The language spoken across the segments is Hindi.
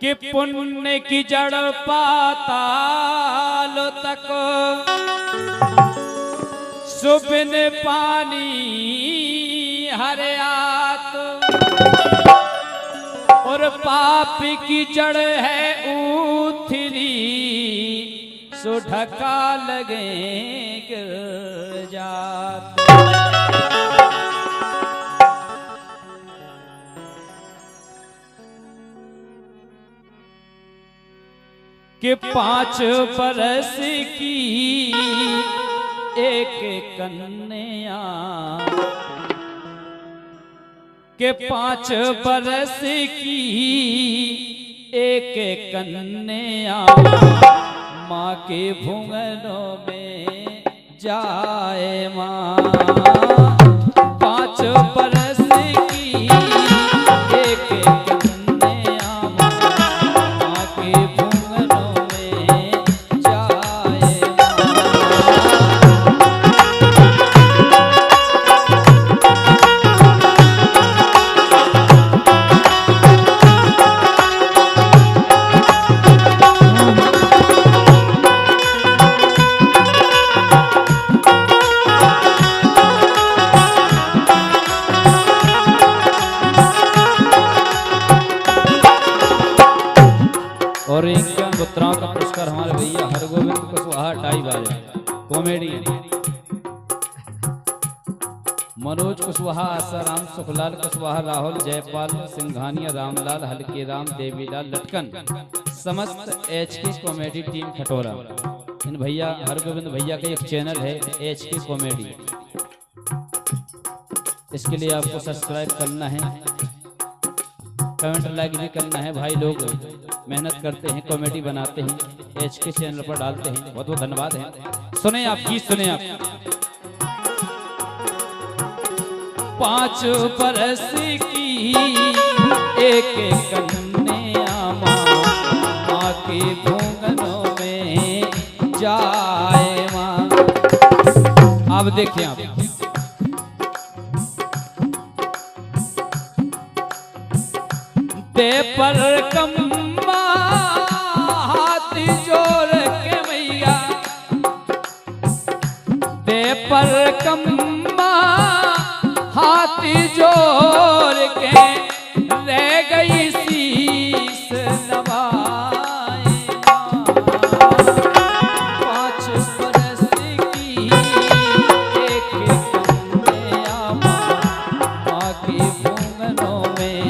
कि पुण्य की जड़ पाताल तक सुबिन पानी हरियात और पाप की जड़ है ऊथरी सो ढका लगे गिर जात। कि 5 बरस की एक कन्या के 5 बरस की एक कन्या माँ के भुंगनों में जाए माँ। 5 बरस की एक कन्या माँ के भुंगनों में जाए और एक पुत्राओं का पुरस्कार हमारे भैया हरगोविंद कुशवाहा टाई वाले कॉमेडी मनोज कुशवाहा, आसाराम, सुखलाल कुशवाहा, राहुल, जयपाल, सिंघानिया, रामलाल, हल्के राम, देवीलाल, लटकन, समस्त एचके कॉमेडी टीम खटोरा। इन भैया हरगोविंद भैया का एक चैनल है एचके कॉमेडी, इसके लिए आपको सब्सक्राइब करना है, कमेंट लाइक भी करना है। भाई लोग मेहनत करते हैं, कॉमेडी बनाते हैं, एचके चैनल पर डालते हैं। बहुत बहुत धन्यवाद है। सुने आप गीत, सुने आप। 5 बरस की एक कन्या माँ के भुंगनों में जाए माँ। आप देखिए, आप दे पर कम्मा हाथ जोड़ के मैया, दे पर कम्मा हाथ जोड़ के रह गई शीस नवाए माँ। 5 बरस की एक कन्या माँ के भुंगनों में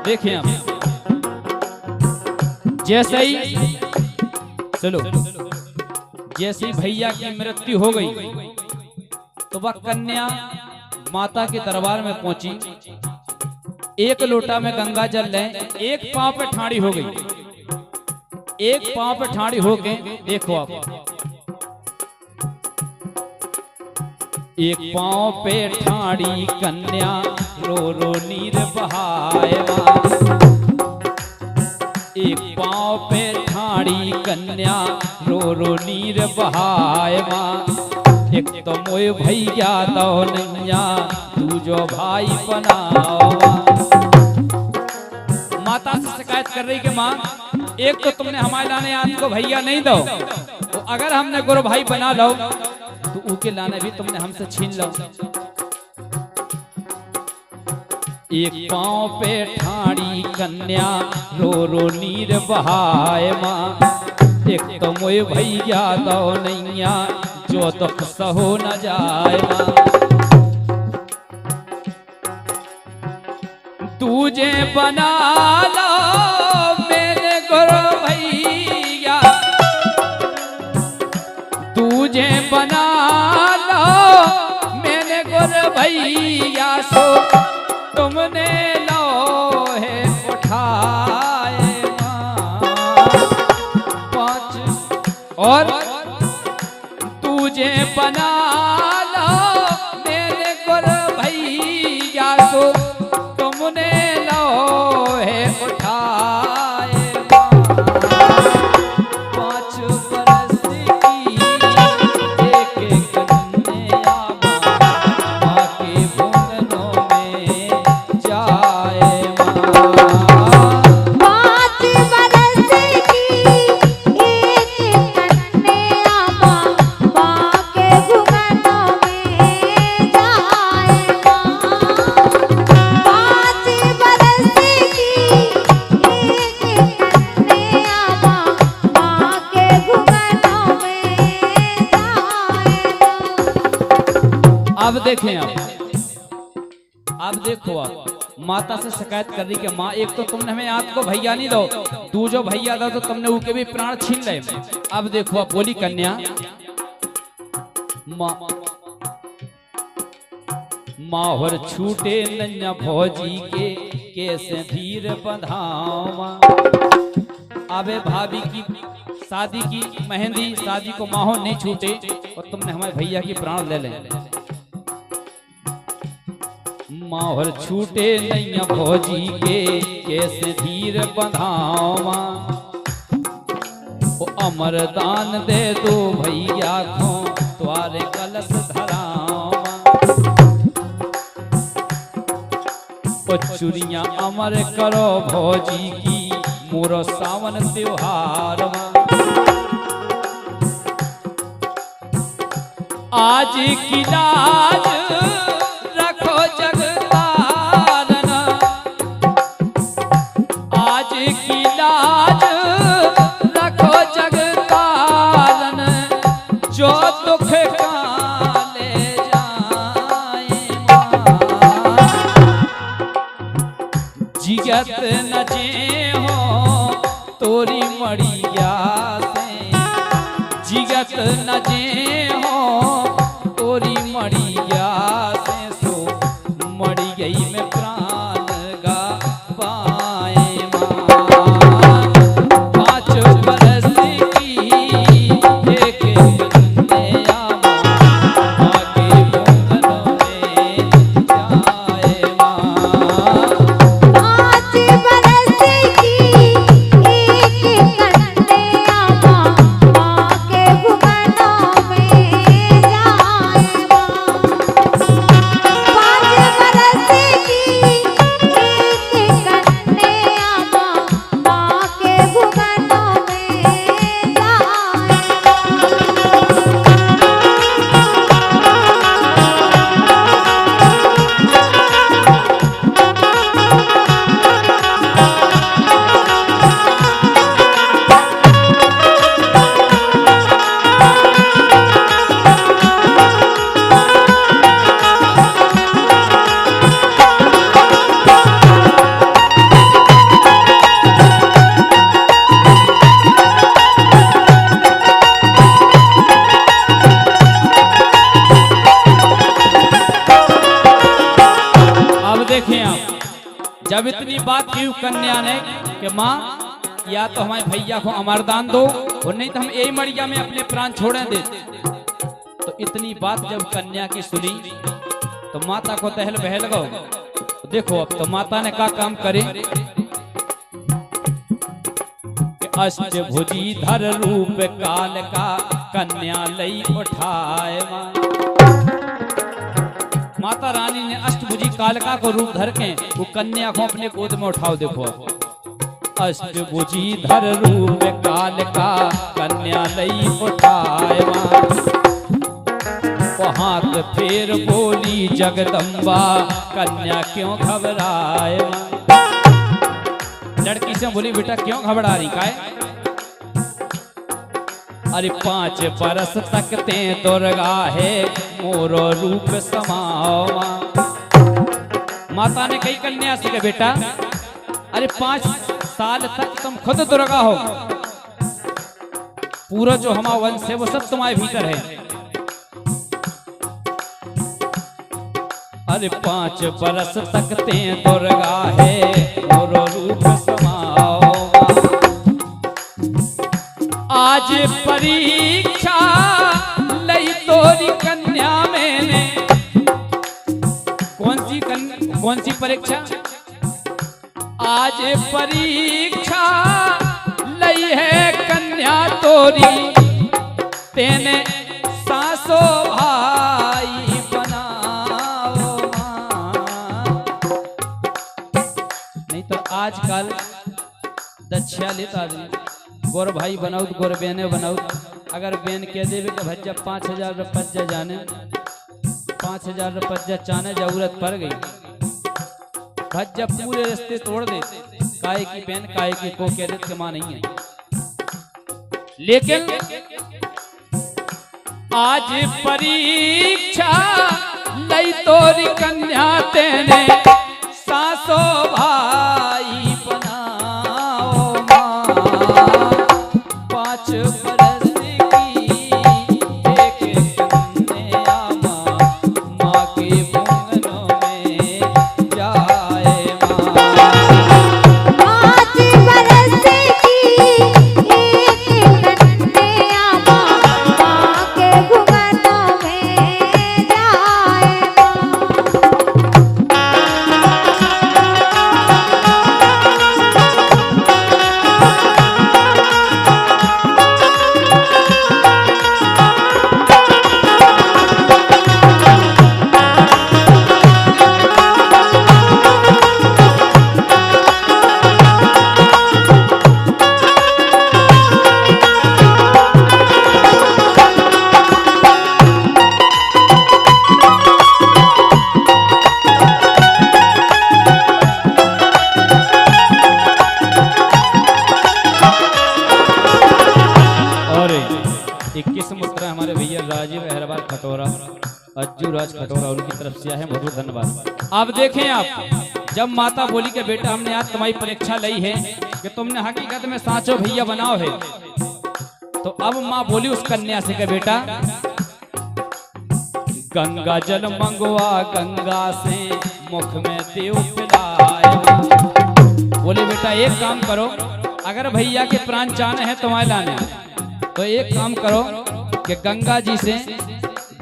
देखें आप। जैसे ही चलो, जैसे ही भैया की मृत्यु हो गई तो वह कन्या माता के दरबार में पहुंची। एक लोटा में गंगा जल ले, एक पांव पे ठाड़ी हो गई। एक पांव पे ठाड़ी होके देखो आप, एक पांव पे ठाड़ी कन्या रो रो नीर बहाए माँ। एक पांव पे ठाड़ी कन्या रो रो नीर बहाए माँ। एक तो मोय भैया दो नैया तू जो भाई बनाओ। माता से शिकायत कर रही कि माँ, एक तो तुमने हमारे लाने आज को भैया नहीं दो, तो अगर हमने गुरु भाई बना लो तो उनके लाने भी तुमने हमसे छीन लो। एक पांव पे ठाड़ी कन्या रो रो नीर बहाए माँ। एक तो मोय भैया दो नैया जो दुख सहो न जाए माँ। तुझे बना लो मेरे गुरु भैया, तुझे बना लो मेरे गुरु भैया। सो तुमने लोहे उठाए माँ। पाँच और तुझे बना लो मेरे गुर भैया को तुमने लो है उठाए। पाँच बरस की एक एक कन्या माँ के भुवनों में जाए माँ। पाँच बरस की एक कन्या माँ के भुवनों में जाए माँ। पाँच बरस की एक कन्या माँ के भुवनों में जाए माँ। अब देखें अब देखो आप माता से शिकायत कर रही कि माँ एक तो तुमने हमें आज को भैया नहीं दो, तू जो भैया दो तो तुमने उनके भी प्राण छीन ले। अब देखो आप बोली कन्या माहौर छूटे नन्या भौजी के कैसे धीर बंधावा। अबे भाभी की शादी की मेहंदी शादी को माहौर नहीं छूटे और तुमने हमारे भैया की प्राण ले ले। माहौर छूटे नैया भौजी के कैसे धीर बंधावा। ओ अमर दान दे दो भैया को तुम्हारे कलश धरावा। ओ चुरिया अमर करो भौजी की मोरो सावन त्योहार। आज की लाज रखो जगतारण, आज की लाज रखो जगतारण, जो दुख का ले जाए माँ। जिगत न जे हो तोरी मड़िया से, जिगत न जे हो तोरी मड़िया से, सो मड़ी गई में प्राण गा पाए माँ। पाँच बरस की एक कन्या माँ के भुवनों में जाए माँ। पाँच बरस की एक कन्या माँ के भुवनों में जाए माँ। पाँच बरस की एक कन्या माँ के भुवनों में जाए अब देखें आप जब इतनी बात की कन्या ने कि माँ या तो हमारे भैया को अमरदान दो और नहीं तो हम यही मड़िया में अपने प्राण छोड़े दे। तो इतनी बात जब कन्या की सुनी तो माता को तहल बहल गो। तो देखो अब तो माता ने क्या काम करे कि अष्टभुजी धर रूप काल का कन्या लई उठाए माँ। माता रानी ने अष्टभुजी कालका को रूप धर के वो कन्या को अपने गोद में उठाओ। देखो अष्टभुजी धर रूप कालका कन्या लई उठाए वो हाथ फेर बोली जगदम्बा कन्या क्यों घबराए। लड़की से बोली बेटा क्यों घबरा रही काय। अरे 5 बरस तक ते दुर्गा है मोरो रूप समाओ। माता ने कही कन्या से कि बेटा अरे 5 साल तक तुम खुद दुर्गा हो, पूरा जो हमारा वंश है वो सब तुम्हारे भीतर है। अरे 5 बरस तक ते दुर्गा है मोरो रूप समाओ। आज परीक्षा लई तोरी कन्या मैंने। कौन सी परीक्षा? आज परीक्षा लई है कन्या तोरी, तेने सासो भाई बनाओ मां। नहीं तो आजकल दच्छा लेता आदमी गोर भाई बनाऊ गोर बहने बनाऊ। अगर बहन कह देवे कि भज्जा 5000 रुपया जाने, 5000 रुपया चाने जरूरत पड़ गई, भज्जा पूरे रिश्ते तोड़ दे। काय की बहन काय की को कह दे के मां नहीं है। लेकिन आज परीक्षा लई तोरी कन्या, तेने सासो भाई बनाओ मां। 5 बरस की एक कन्या मां, मां के भुवनों में जाए मां। 5 बरस की एक कन्या मां, मां के भुवनों में जाए हमारे भैया राजीव अहरवाल खटोरा, अज्जू राज खटोरा, उनकी तरफ से है, बहुत धन्यवाद। अब देखें आप, जब माता बोली के बेटा हमने आज तुम्हारी परीक्षा ली है कि तुमने हकीकत में साचो भैया बनाओ है, तो अब माँ बोली उस कन्या से के बेटा गंगा जल मंगवा गंगा से मुख में देव पिलाए। बोले बेटा एक काम करो, अगर भैया के प्राण चाहने हैं तुम्हारे लाने, तो एक काम करो कि गंगा जी से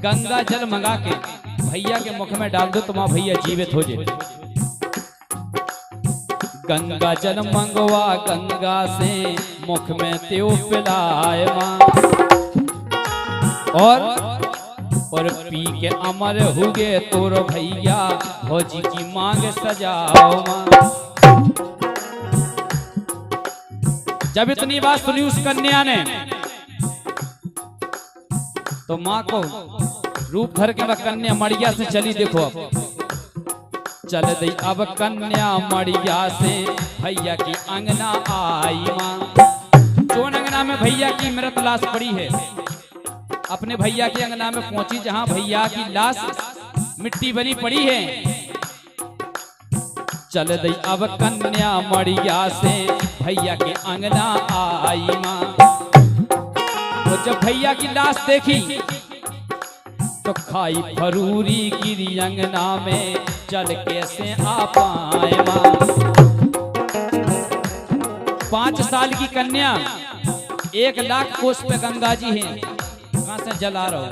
गंगा जल मंगा के भैया के मुख में डाल दो, तुम्हारा भैया जीवित हो जाए। गंगा जल मंगवा गंगा से मुख में त्यो पिलाए मां, और पी के अमर हुए तोर भैया भौजी की मांग सजाओ मां। जब इतनी बात सुनी उस कन्या ने, तो माँ को रूप धर के वह कन्या मड़िया से चली। देखो अब चल दी अब कन्या मड़िया से भैया की अंगना आई माँ। जोन अंगना में भैया की मृत लाश पड़ी है, अपने भैया के अंगना में पहुंची, जहां भैया की लाश मिट्टी बनी पड़ी है। चल दी अब कन्या मड़िया से भैया के अंगना आई माँ। तो जब भैया की लाश देखी तो खाई फरूरी गिरी अंगना में, चल कैसे आ पाए मां। 5 साल की कन्या 1 लाख कोस पे गंगा जी हैं, कहां से जला रहो।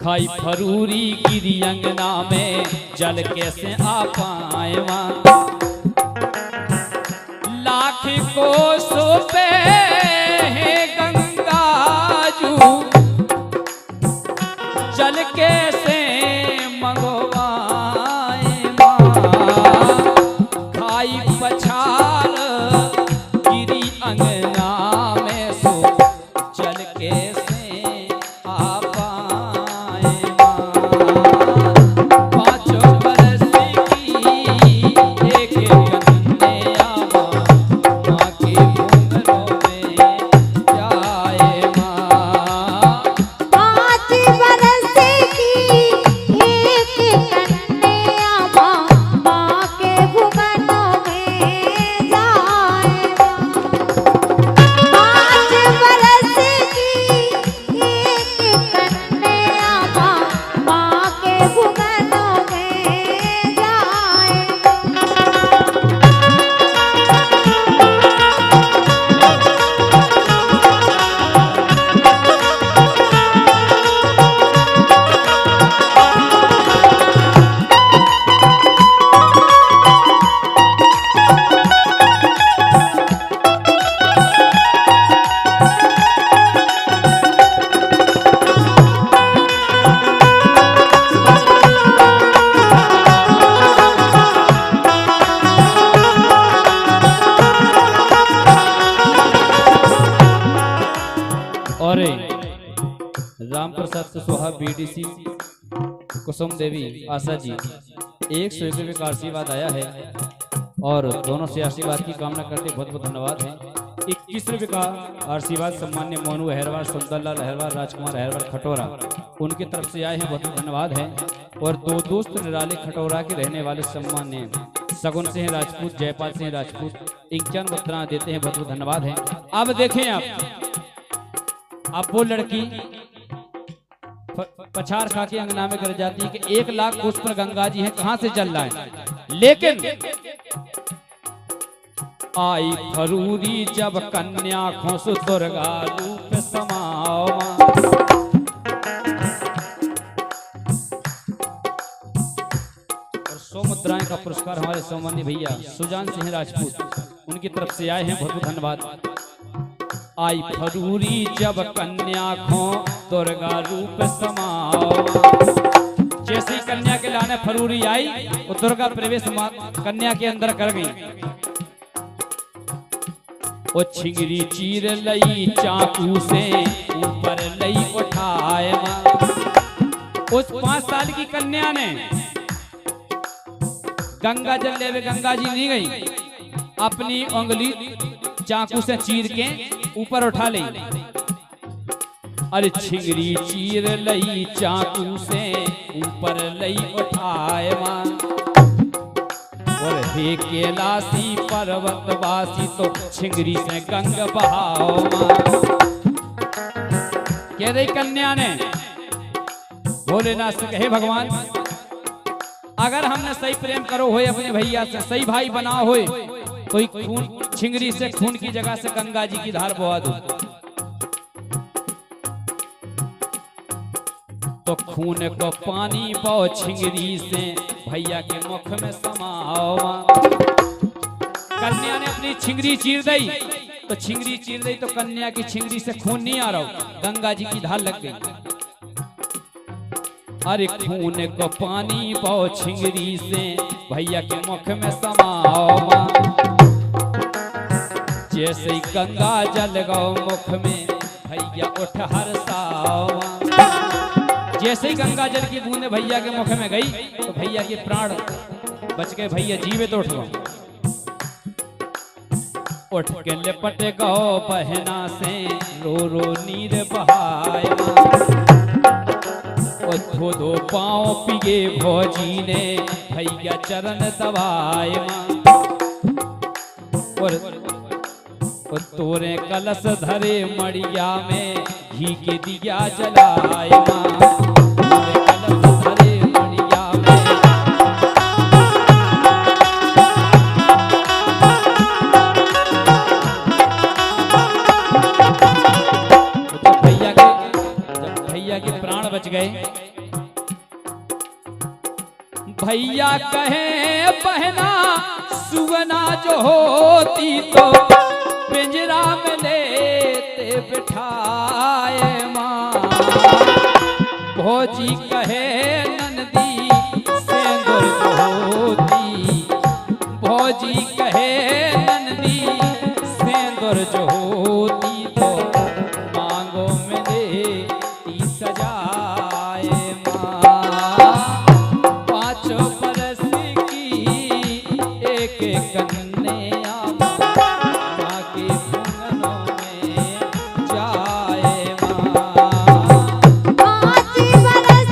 खाई फरूरी गिरी अंगना में, जल कैसे आ पाए मां। लाख कोसों पे है गंगा जू, चल कैसे मंगवाए मां। खाई पछाड़ गिरी अंगना में, सो चल कैसे आ पाए मां। 5 बरस की एक कन्या मां, मां के घुंघरों में जाए मां। 5 बरस की एक कन्या मां, मां के भुवनों में जाए हमारे राम प्रसाद कुशवाहा बीडीसी कुसुम देवी आशा जी 101 रुपये का आशीर्वाद आया है और दोनों से आशीर्वाद की कामना करते बहुत बहुत धन्यवाद है। 21 रुपये का आशीर्वाद सम्मान्य मोनू अहरवाल, सुंदरलाल अहरवाल, राजकुमार अहरवाल खटोरा, उनकी तरफ से आए हैं, बहुत बहुत धन्यवाद है। और दो दोस्त निराले खटोरा के रहने वाले सम्मान्य सगुन सिंह राजपूत, जयपाल सिंह राजपूत 51 मुद्रा देते हैं, बहुत बहुत धन्यवाद है। अब देखें आप वो लड़की पछाड़ खा के अंगना में गिर जाती है कि 1 लाख कोस पर गंगा जी हैं, कहां से चल रहा है। लेकिन आई फरूरी जब कन्या खोस दुर्गा रूप समावा, और 100 मुद्राएं का पुरस्कार हमारे सम्मान्य भैया सुजान सिंह राजपूत, उनकी तरफ से आए हैं, बहुत बहुत धन्यवाद। आई फरूरी जब कन्या खो दुर्गा रूप समावा, जैसे ही कन्या के लाने फरूरी आई वो दुर्गा प्रवेश कन्या के अंदर कर गई। वो छिंगरी चीर लई चाकू से ऊपर लई उठाए, उस 5 साल की कन्या ने गंगा जल लेवे गंगा जी नहीं गई, अपनी उंगली चाकू से चीर के ऊपर उठा ली। अरे छिंगरी चीर लई चाकू से ऊपर लई उठाए, और हे कैलाशी पर्वतवासी तो छिंगरी से गंग बहाओ। कह रही कन्या ने भोलेनाथ से, कहे भगवान अगर हमने सही प्रेम करो होए अपने भैया से, सही भाई बनाओ होए, कोई खून छिंगरी से खून की जगह से गंगा जी की धार बहा दो, तो खून को पानी पाओ छिंगरी से भैया के मुख में समाओ। कन्या ने अपनी छिंगरी चीर दी, तो छिंगरी चीर दी तो कन्या की छिंगरी से खून नहीं आ रहा, गंगा जी की धार लग गई। अरे खून को पानी पाओ छिंगरी से भैया के मुख में समाओ, जैसे ही गंगा जल गो मुख में भैया उठ हर्षाओ। जैसे ही गंगा जल की बूंदे भैया के मुख में गई तो भैया के प्राण बच गए, भैया जीवित उठ गए। उठ के लिपट गो बहना से रो रो नीर बहाए, और दो पाँव पिगे भौजी ने भैया चरण दबाए, और तोरे कलश धरे मड़िया में घी के दिया जलाए, तोरे कलश धरे मड़िया में। जब भैया के प्राण बच गए, भैया कहे बहना सुगना जो होती तो पिंजरा में लेते बिठाए माँ। भौजी कहे नंदी सेंदूर जो होती, भौजी कहे नंदी सेंदूर जो होती तो मांगो में देती सजाए माँ। 5 बरस की एक कन्या जाके भुवनों में जाए माँ। 5 बरस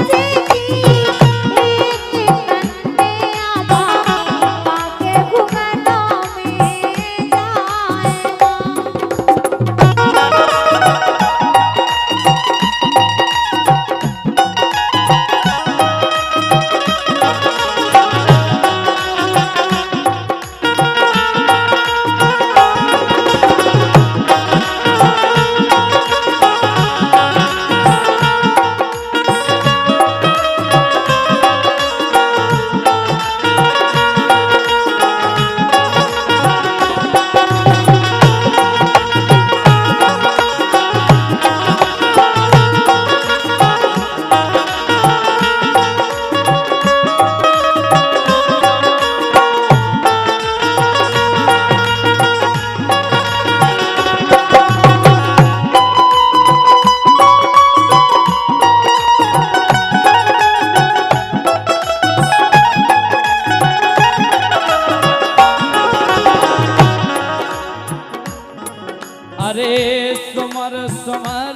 अरे सुमर सुमर